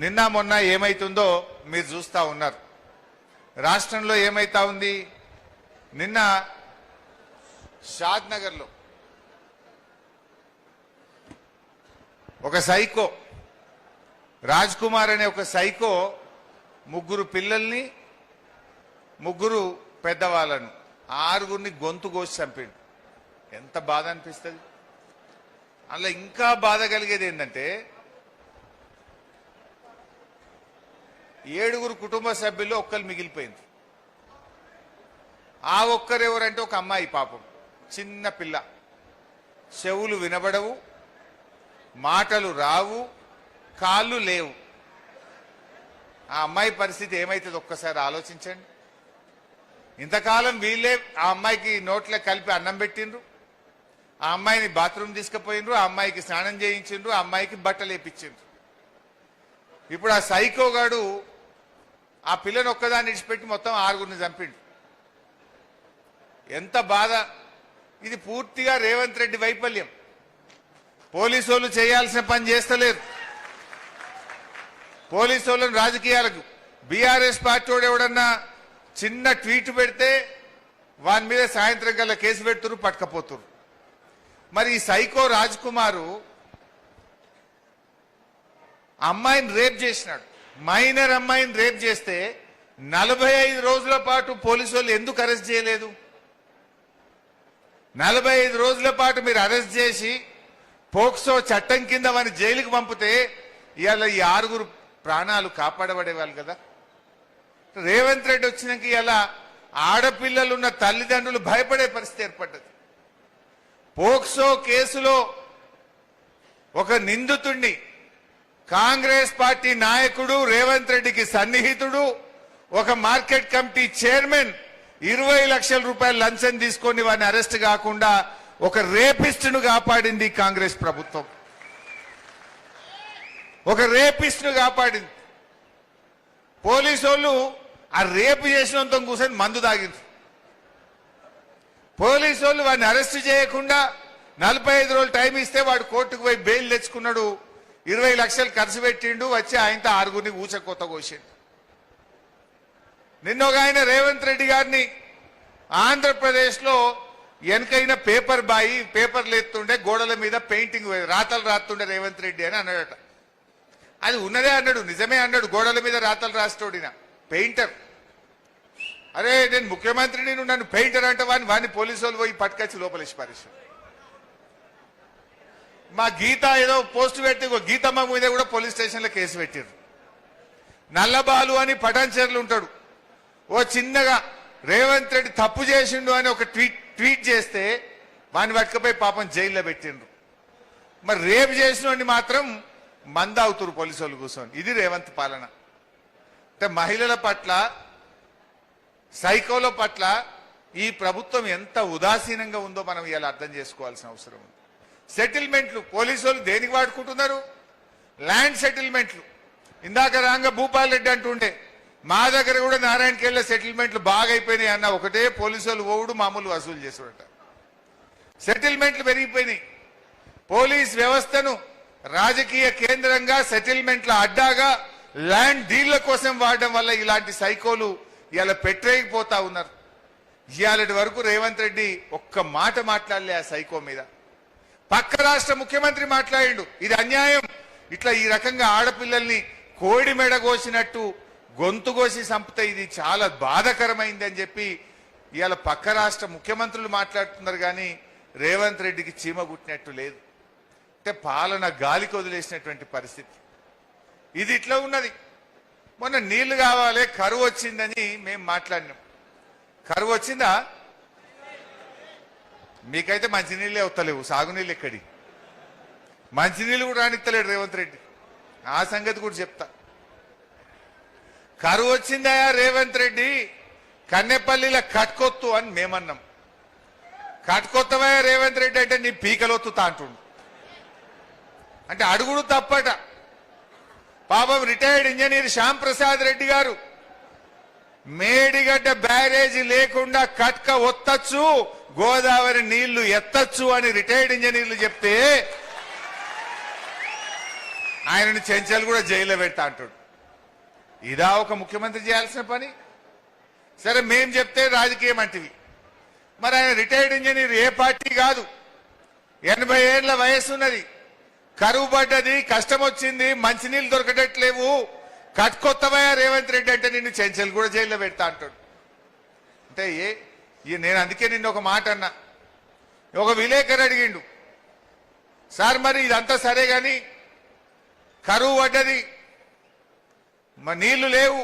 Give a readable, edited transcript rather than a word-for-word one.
నిన్న మొన్న ఏమైతుందో మీరు చూస్తా ఉన్నారు. రాష్ట్రంలో ఏమైతా ఉంది? నిన్న షాద్ నగర్లో ఒక సైకో రాజ్ కుమార్ అనే ఒక సైకో ముగ్గురు పిల్లల్ని ముగ్గురు పెద్దవాళ్ళను ఆరుగురిని గొంతు కోసి చంపిండు. ఎంత బాధ అనిపిస్తుంది. అందులో ఇంకా బాధ కలిగేది ఏంటంటే 7 కుటుంబ సభ్యుల్లో ఒక్కరు మిగిలిపోయింది. ఆ ఒక్కరు ఎవరంటే ఒక అమ్మాయి, పాపం చిన్న పిల్ల, చెవులు వినబడవు, మాటలు రావు, కాళ్ళు లేవు. ఆ అమ్మాయి పరిస్థితి ఏమైతుంది ఒక్కసారి ఆలోచించండి. ఇంతకాలం వీళ్ళే ఆ అమ్మాయికి నోట్లే కలిపి అన్నం పెట్టిండ్రు, ఆ అమ్మాయిని బాత్రూమ్ తీసుకుపోయిండ్రు, ఆ అమ్మాయికి స్నానం చేయించిండ్రు, ఆ అమ్మాయికి బట్టలు వేపించిండ్రు. ఇప్పుడు ఆ సైకోగాడు ఆ పిల్లని ఒక్కదాన్ని ఇడిచిపెట్టి మొత్తం 6గురిని చంపిండు. ఎంత బాధ. ఇది పూర్తిగా రేవంత్ రెడ్డి వైఫల్యం. పోలీసు వాళ్ళు చేయాల్సిన పని చేస్తలేరు. పోలీసు వాళ్ళని రాజకీయాలకు బీఆర్ఎస్ పార్టీ ఎవడన్నా చిన్న ట్వీట్ పెడితే వాని మీద సాయంత్రం కల్లా కేసు పెడుతురు, పట్టుకపోతురు. మరి ఈ సైకో రాజ్ కుమారు అమ్మాయిని రేప్ చేసినాడు. మైనర్ అమ్మాయిని రేప్ చేస్తే 45 రోజుల పాటు పోలీసు వాళ్ళు ఎందుకు అరెస్ట్ చేయలేదు? 45 రోజుల పాటు మీరు అరెస్ట్ చేసి పోక్సో చట్టం కింద వారిని జైలుకు పంపితే ఇవాళ ఈ 6గురు ప్రాణాలు కాపాడబడేవాళ్ళు కదా. రేవంత్ రెడ్డి వచ్చినాక ఇలా ఆడపిల్లలున్న తల్లిదండ్రులు భయపడే పరిస్థితి ఏర్పడ్డది. పోక్సో కేసులో ఒక నిందితుడిని కాంగ్రెస్ పార్టీ నాయకుడు, రేవంత్ రెడ్డికి సన్నిహితుడు, ఒక మార్కెట్ కమిటీ చైర్మన్ 20 లక్షల రూపాయలు లంచం తీసుకొని వారిని అరెస్ట్ కాకుండా ఒక రేపిస్టును కాపాడింది కాంగ్రెస్ ప్రభుత్వం. ఒక రేపిస్టును కాపాడింది. పోలీసు వాళ్ళు ఆ రేపు చేసినంత కూర్చొని మందు తాగింది. పోలీసు వాళ్ళు వాడిని అరెస్ట్ చేయకుండా 45 రోజులు టైం ఇస్తే వాడు కోర్టుకు పోయి బెయిల్ తెచ్చుకున్నాడు. 20 లక్షలు ఖర్చు పెట్టిండు. వచ్చి ఆయనతో 6గురిని ఊచకొత్త కోసిండు. నిన్న ఒక ఆయన రేవంత్ రెడ్డి గారిని ఆంధ్రప్రదేశ్లో వెనకైన పేపర్ బాయి పేపర్లు ఎత్తుండే గోడల మీద పెయింటింగ్ రాతలు రాస్తుండే రేవంత్ రెడ్డి అని అన్నాడట. అది ఉన్నదే అన్నాడు, నిజమే అన్నాడు. గోడల మీద రాతలు రాస్తోడిన పెయింటర్. అరే నేను ముఖ్యమంత్రిని, నన్ను పెయింటర్ అంటే వాడిని పోలీసు వాళ్ళు పోయి పట్టుకొచ్చి లోపలేసి పారేశారు. మా గీత ఏదో పోస్ట్ పెట్టి గీతమ్మ మీద కూడా పోలీస్ స్టేషన్లో కేసు పెట్టారు. నల్లబాలు అని పటాన్చెర్లు ఉంటాడు. ఓ చిన్నగా రేవంత్ రెడ్డి తప్పు చేసిండు అని ఒక ట్వీట్ చేస్తే వాడిని పట్టుకపోయి పాపం జైల్లో పెట్టిండ్రు. మరి రేపు చేసిన మాత్రం మందావుతురు పోలీసు వాళ్ళు కూర్చొని. ఇది రేవంత్ పాలన. అంటే మహిళల పట్ల, సైకోల పట్ల ఈ ప్రభుత్వం ఎంత ఉదాసీనంగా ఉందో మనం ఇలా అర్థం చేసుకోవాల్సిన అవసరం ఉంది. సెటిల్మెంట్లు పోలీసు వాళ్ళు దేనికి వాడుకుంటున్నారు? ల్యాండ్ సెటిల్మెంట్లు. ఇందాక రాంగ భూపాల్ రెడ్డి అంటుండే మా దగ్గర కూడా నారాయణఖేడ్లో సెటిల్మెంట్లు బాగా అయిపోయినాయి అన్న. ఒకటే పోలీసు వాళ్ళు ఓవుడు, మామూలు వసూలు చేసాడట. సెటిల్మెంట్లు పెరిగిపోయినాయి. పోలీస్ వ్యవస్థను రాజకీయ కేంద్రంగా, సెటిల్మెంట్ల అడ్డాగా, ల్యాండ్ డీళ్ల కోసం వాడడం వల్ల ఇలాంటి సైకోలు ఇలా పెట్టేయకపోతా ఉన్నారు. ఇవాళటి వరకు రేవంత్ రెడ్డి ఒక్క మాట మాట్లాడలే ఆ సైకో మీద. పక్క రాష్ట్ర ముఖ్యమంత్రి మాట్లాడిండు, ఇది అన్యాయం, ఇట్లా ఈ రకంగా ఆడపిల్లల్ని కోడి మెడ కోసినట్టు గొంతు కోసి చంపితే ఇది చాలా బాధకరమైంది అని చెప్పి ఇవాళ పక్క రాష్ట్ర ముఖ్యమంత్రులు మాట్లాడుతున్నారు. కానీ రేవంత్ రెడ్డికి చీమ గుట్టినట్టు లేదు. అంటే పాలన గాలికి వదిలేసినటువంటి పరిస్థితి. ఇది ఇట్లా ఉన్నది. మొన్న నీళ్లు కావాలి, కరువు వచ్చిందని మేము మాట్లాడినాం. కరువు వచ్చిందా? మీకైతే మంచినీళ్ళే వస్తలేవు, సాగునీళ్ళు ఎక్కడి. మంచినీళ్ళు కూడా రానిస్తలేడు రేవంత్ రెడ్డి. ఆ సంగతి కూడా చెప్తా. కరువు వచ్చిందా రేవంత్ రెడ్డి? కన్నెపల్లిలో కట్కొత్తు అని మేమన్నాం. కట్కొత్తవా రేవంత్ రెడ్డి అంటే నీ పీకలొత్తుతా అంటుండు. అంటే అడుగుడు తప్పట. పాపం రిటైర్డ్ ఇంజనీర్ శ్యామ్ ప్రసాద్ రెడ్డి గారు మేడిగడ్డ బ్యారేజీ లేకుండా కట్క ఒత్తచ్చు, గోదావరి నీళ్లు ఎత్తచ్చు అని రిటైర్డ్ ఇంజనీర్లు చెప్తే ఆయనని చెంచల్ కూడా జైల్లో పెడతా అంటాడు. ఇదా ఒక ముఖ్యమంత్రి చేయాల్సిన పని? సరే మేం చెప్తే రాజకీయం అంటివి. మరి ఆయన రిటైర్డ్ ఇంజనీర్, ఏ పార్టీ కాదు, 80 ఏళ్ల వయస్సు ఉన్నది, కరువు పడ్డది, కష్టం వచ్చింది, మంచినీళ్ళు దొరకటట్లేవు, కట్టుకొత్తవయ్యా రేవంత్ రెడ్డి అంటే నిన్ను చెంచల్ కూడా జైల్లో పెడతా అంటాడు. అంటే నేను అందుకే నిన్న ఒక మాట అన్నా. ఒక విలేకరు అడిగిండు, సార్ మరి ఇదంతా సరే గాని కరువు పడ్డది, మరి నీళ్లు లేవు,